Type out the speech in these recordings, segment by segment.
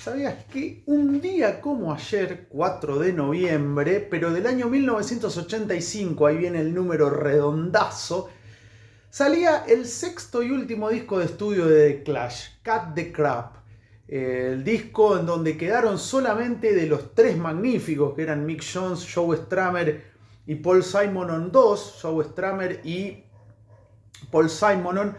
¿Sabías que un día como ayer, 4 de noviembre, pero del año 1985, ahí viene el número redondazo, salía el sexto y último disco de estudio de The Clash, Cut the Crap? El disco en donde quedaron solamente de los tres magníficos, que eran Mick Jones, Joe Strummer y Paul Simonon, dos. Joe Strummer y Paul Simonon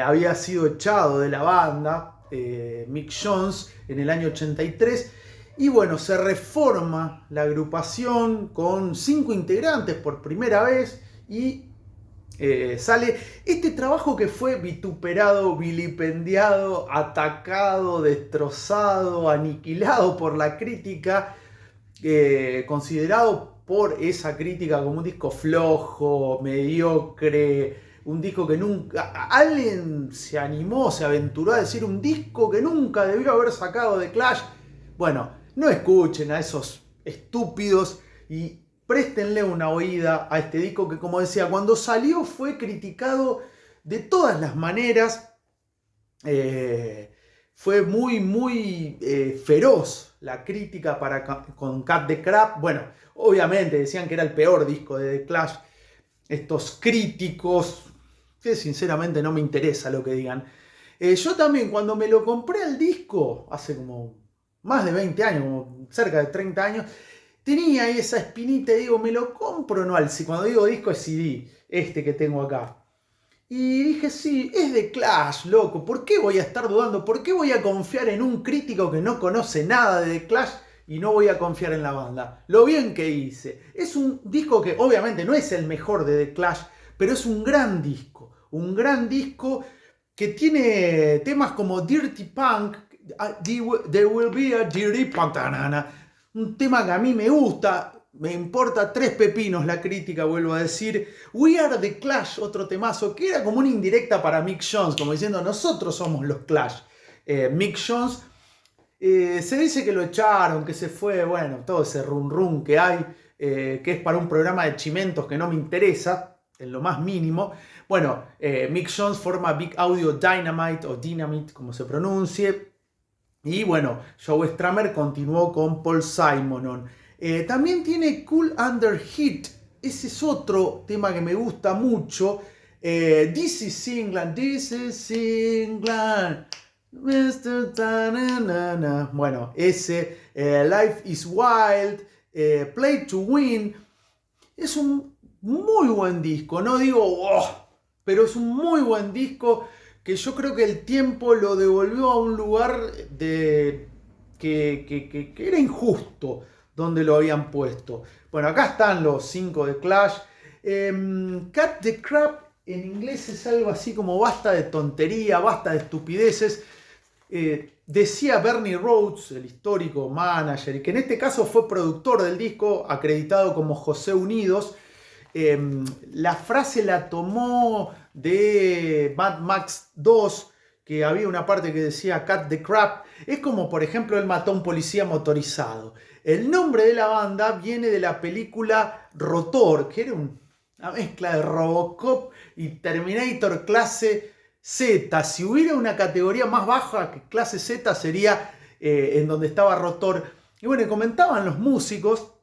había sido echado de la banda, Mick Jones, en el año 83. Y bueno, se reforma la agrupación con 5 integrantes por primera vez y sale este trabajo que fue vituperado, vilipendiado, atacado, destrozado, aniquilado por la crítica, considerado por esa crítica como un disco flojo, mediocre, un disco que nunca... Alguien se animó, se aventuró a decir un disco que nunca debió haber sacado de Clash. Bueno, no escuchen a esos estúpidos y préstenle una oída a este disco que, como decía, cuando salió fue criticado de todas las maneras. Fue muy feroz la crítica con Cut the Crap. Bueno, obviamente decían que era el peor disco de The Clash. Estos críticos, que sinceramente no me interesa lo que digan. Yo también, cuando me lo compré al disco, hace como más de 20 años, como cerca de 30 años, tenía ahí esa espinita y digo, ¿me lo compro o no? Cuando digo disco es CD, este que tengo acá. Y dije, sí, es de Clash, loco. ¿Por qué voy a estar dudando? ¿Por qué voy a confiar en un crítico que no conoce nada de The Clash y no voy a confiar en la banda? Lo bien que hice. Es un disco que obviamente no es el mejor de The Clash, pero es un gran disco. Un gran disco que tiene temas como Dirty Punk, There Will Be a Dirty Punk, un tema que a mí me gusta. Me importa 3 pepinos la crítica, vuelvo a decir. We Are The Clash, otro temazo, que era como una indirecta para Mick Jones, como diciendo, nosotros somos los Clash. Mick Jones, se dice que lo echaron, que se fue, bueno, todo ese rum que hay, que es para un programa de chimentos que no me interesa, en lo más mínimo. Bueno, Mick Jones forma Big Audio Dynamite, o Dynamite, como se pronuncie. Y bueno, Joe Strummer continuó con Paul Simonon. También tiene Cool Under Heat. Ese es otro tema que me gusta mucho. This is England, This is England. Mr. Tanana. Bueno, ese. Life is Wild. Play to Win. Es un muy buen disco. No digo, oh, pero es un muy buen disco que yo creo que el tiempo lo devolvió a un lugar que era injusto donde lo habían puesto. Bueno, acá están los 5 de Clash. Cut the Crap en inglés es algo así como basta de tontería, basta de estupideces. Decía Bernie Rhodes, el histórico manager, y que en este caso fue productor del disco, acreditado como José Unidos. La frase la tomó de Mad Max 2, que había una parte que decía Cut the Crap. Es como, por ejemplo, él mató a un policía motorizado. El nombre de la banda viene de la película Rotor, que era una mezcla de Robocop y Terminator clase Z. Si hubiera una categoría más baja que clase Z sería en donde estaba Rotor. Y bueno, comentaban los músicos,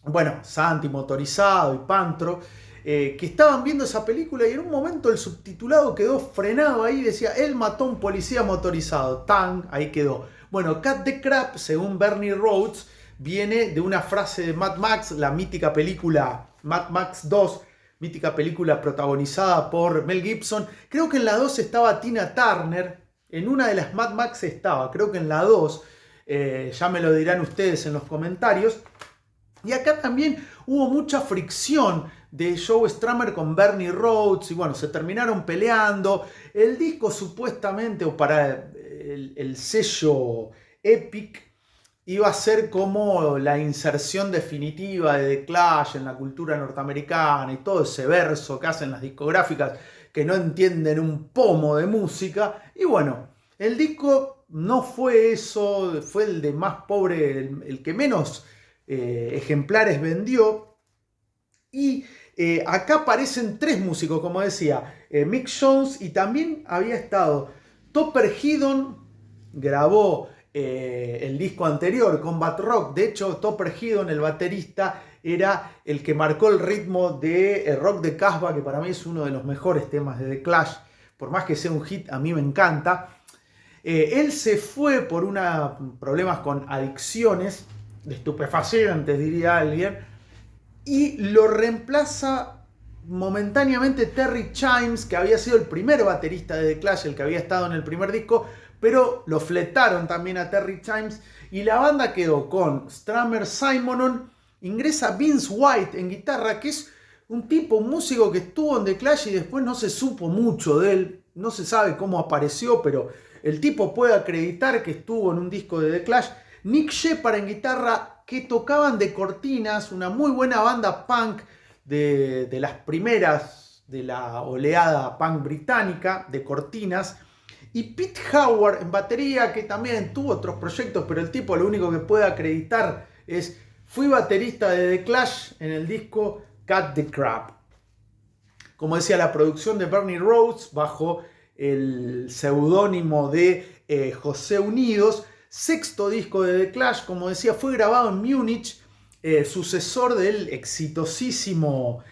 bueno, Santi, Motorizado y Pantro, que estaban viendo esa película y en un momento el subtitulado quedó frenado ahí y decía, él mató a un policía motorizado, tan, ahí quedó. Bueno, Cut the Crap, según Bernie Rhodes, viene de una frase de Mad Max, la mítica película Mad Max 2, mítica película protagonizada por Mel Gibson. Creo que en la 2 estaba Tina Turner, en una de las Mad Max estaba, creo que en la 2, ya me lo dirán ustedes en los comentarios. Y acá también hubo mucha fricción de Joe Strummer con Bernie Rhodes y bueno, se terminaron peleando. El disco supuestamente, o para el sello Epic, iba a ser como la inserción definitiva de The Clash en la cultura norteamericana y todo ese verso que hacen las discográficas que no entienden un pomo de música. Y bueno, el disco no fue eso, fue el de más pobre, el que menos ejemplares vendió. Y acá aparecen 3 músicos, como decía, Mick Jones, y también había estado Topper Headon, grabó el disco anterior, Combat Rock. De hecho, Topper Headon, el baterista, era el que marcó el ritmo de Rock de Casbah, que para mí es uno de los mejores temas de The Clash. Por más que sea un hit, a mí me encanta. Él se fue por problemas con adicciones, de estupefacientes, diría alguien, y lo reemplaza momentáneamente Terry Chimes, que había sido el primer baterista de The Clash, el que había estado en el primer disco, pero lo fletaron también a Terry Chimes, y la banda quedó con Strummer Simonon. Ingresa Vince White en guitarra, que es un músico que estuvo en The Clash y después no se supo mucho de él, no se sabe cómo apareció, pero el tipo puede acreditar que estuvo en un disco de The Clash. Nick Shepard en guitarra, que tocaban de Cortinas, una muy buena banda punk de las primeras de la oleada punk británica, de Cortinas. Y Pete Howard en batería, que también tuvo otros proyectos, pero el tipo lo único que puede acreditar es: fui baterista de The Clash en el disco Cut the Crap. Como decía, la producción de Bernie Rhodes bajo el seudónimo de José Unidos. Sexto disco de The Clash, como decía, fue grabado en Múnich, sucesor del exitosísimo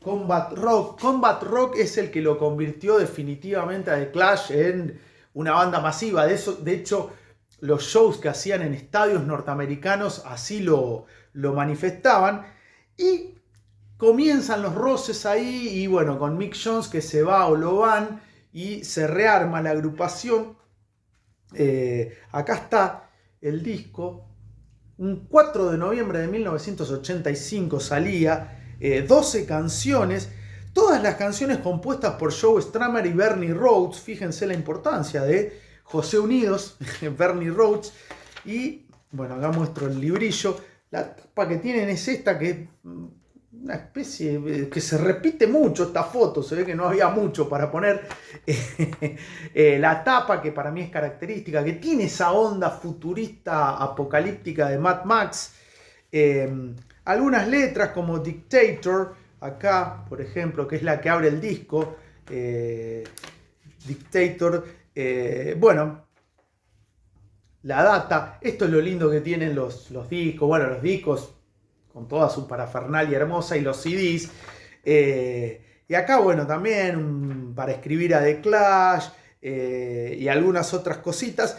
Combat Rock. Combat Rock es el que lo convirtió definitivamente a The Clash en una banda masiva. De hecho, los shows que hacían en estadios norteamericanos así lo manifestaban. Y comienzan los roces ahí, y bueno, con Mick Jones que se va o lo van, y se rearma la agrupación. Acá está el disco. Un 4 de noviembre de 1985 salía, 12 canciones, todas las canciones compuestas por Joe Strummer y Bernie Rhodes. Fíjense la importancia de José Unidos, Bernie Rhodes. Y bueno, acá muestro el librillo. La tapa que tienen es esta, que es una especie que se repite mucho esta foto, se ve que no había mucho para poner. La tapa, que para mí es característica, que tiene esa onda futurista apocalíptica de Mad Max. Algunas letras como Dictator, acá por ejemplo, que es la que abre el disco, Dictator, bueno, la data. Esto es lo lindo que tienen los discos, bueno, los discos con toda su parafernalia hermosa, y los CDs. Y acá, bueno, también para escribir a The Clash y algunas otras cositas.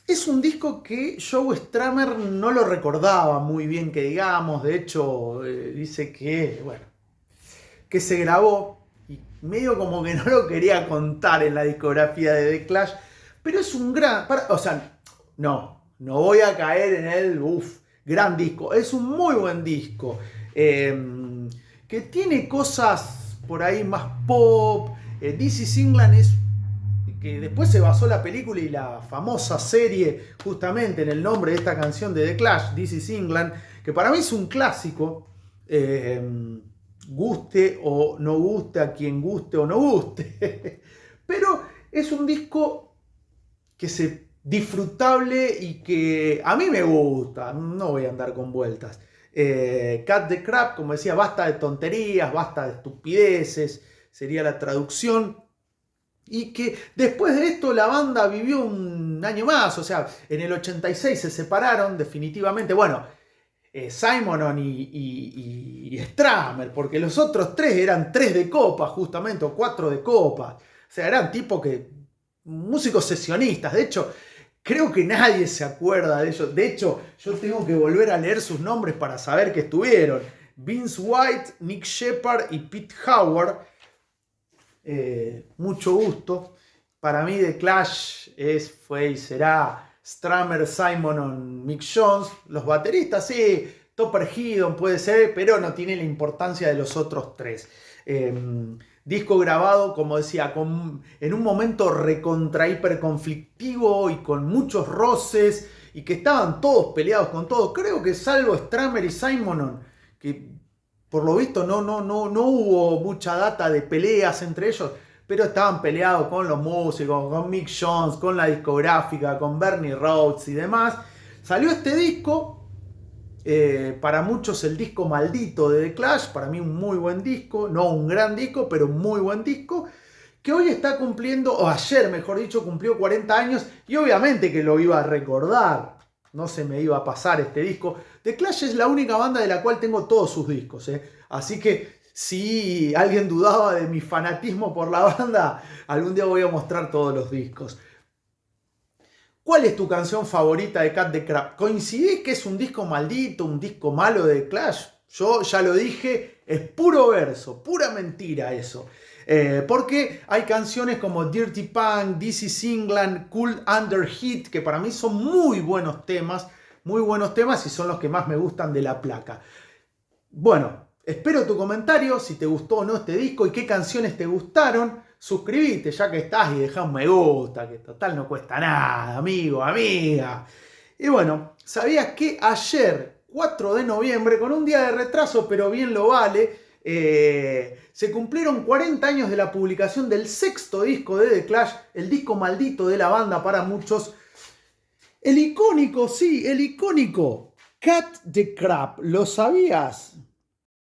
Es un disco que Joe Strummer no lo recordaba muy bien, que digamos. De hecho, dice que, bueno, que se grabó y medio como que no lo quería contar en la discografía de The Clash. Pero es un gran... o sea, no voy a caer en el gran disco. Es un muy buen disco. Que tiene cosas por ahí más pop. This Is England es... que después se basó la película y la famosa serie justamente en el nombre de esta canción de The Clash, This Is England, que para mí es un clásico. Guste o no guste, a quien guste o no guste. Pero es un disco que se disfrutable y que a mí me gusta, no voy a andar con vueltas. Cut the Crap, como decía, basta de tonterías, basta de estupideces, sería la traducción. Y que después de esto la banda vivió un año más, o sea, en el 86 se separaron definitivamente. Bueno, Simonon y Strummer, porque los otros tres eran 3 de copa justamente, o 4 de copa. O sea, eran tipos músicos sesionistas. De hecho, creo que nadie se acuerda de ellos. De hecho, yo tengo que volver a leer sus nombres para saber que estuvieron. Vince White, Nick Shepard y Pete Howard. Mucho gusto. Para mí The Clash fue y será Strummer, Simonon, Mick Jones. Los bateristas, sí, Topper Headon puede ser, pero no tiene la importancia de los otros tres. Disco grabado, como decía, en un momento recontra hiper conflictivo y con muchos roces, y que estaban todos peleados con todos. Creo que salvo Strummer y Simonon, que por lo visto no hubo mucha data de peleas entre ellos, pero estaban peleados con los músicos, con Mick Jones, con la discográfica, con Bernie Rhodes y demás. Salió este disco. Para muchos el disco maldito de The Clash, para mí un muy buen disco, no un gran disco, pero un muy buen disco, que hoy está cumpliendo, o ayer mejor dicho, cumplió 40 años y obviamente que lo iba a recordar. No se me iba a pasar este disco. The Clash es la única banda de la cual tengo todos sus discos, ¿eh? Así que si alguien dudaba de mi fanatismo por la banda, algún día voy a mostrar todos los discos. ¿Cuál es tu canción favorita de Cut the Crap? ¿Coincidís que es un disco maldito, un disco malo de Clash? Yo ya lo dije, es puro verso, pura mentira eso. Porque hay canciones como Dirty Punk, This Is England, Cool Under Heat, que para mí son muy buenos temas y son los que más me gustan de la placa. Bueno, espero tu comentario, si te gustó o no este disco y qué canciones te gustaron. Suscríbete ya que estás y deja un me gusta, que total no cuesta nada, amigo, amiga. Y bueno, ¿sabías que ayer, 4 de noviembre, con un día de retraso, pero bien lo vale, se cumplieron 40 años de la publicación del 6º disco de The Clash, el disco maldito de la banda para muchos? El icónico, sí, el icónico Cut the Crap, ¿lo sabías?